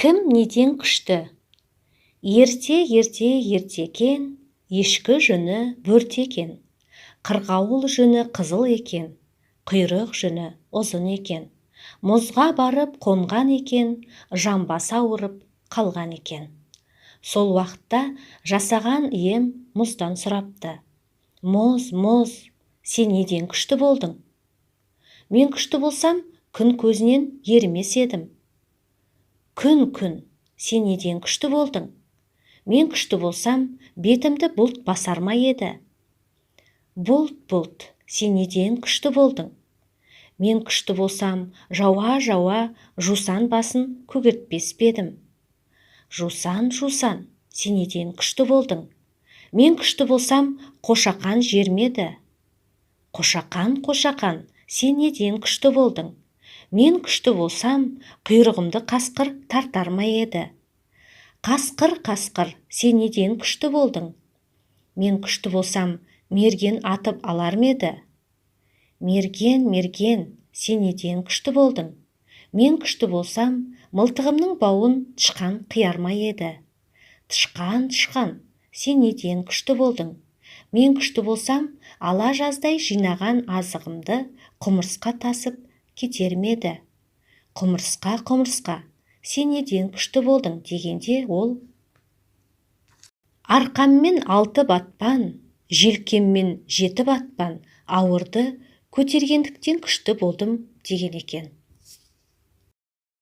Кім неден күшті? Ерте екен, ешкі жүні бөрте екен. Қырғауыл жүні қызыл екен, құйрық жүні ұзын екен. Мұзға барып қонған екен, жамбасы ауырып қалған екен. Сол уақытта жасаған ием мұздан сұрапты: «Мұз, мұз, сен неден күшті болдың?» «Мен күшті болсам, күн көзінен ерімес едім». «Күн, сен неден күшті болдың?» «Мен күшті болсам, бетімді бұлт басар ма еді?» «Бұлт, сен неден күшті болдың?» «Мен күшті болсам, жауа, жусан басын көгертпес пе едім?» «Жусан, сен неден күшті болдың?» «Мен күшті болсам, қошақан жермеді?» «Қошақан, сен неден күшті болдың?» «Мен күшті болсам, құйрығымды қасқыр тартар ма еді?» «Қасқыр, сен неден күшті болдың?» «Мен күшті болсам, мерген атып алар ма еді?» «Мерген, сен неден күшті болдың?» «Мен күшті болсам, мылтығымның бауын тышқан қияр ма еді?» «Тышқан, сен неден күшті болдың?» «Мен күшті болсам, ала жаздай жинаған азығымды құмырсқа тасып кетер ме еді?» «Құмырсқа, сен неден күшті болдың?» дегенде ол: «Арқаммен 6 батпан, желкеммен 7 батпан, ауырды көтергендіктен күшті болдым» деген екен.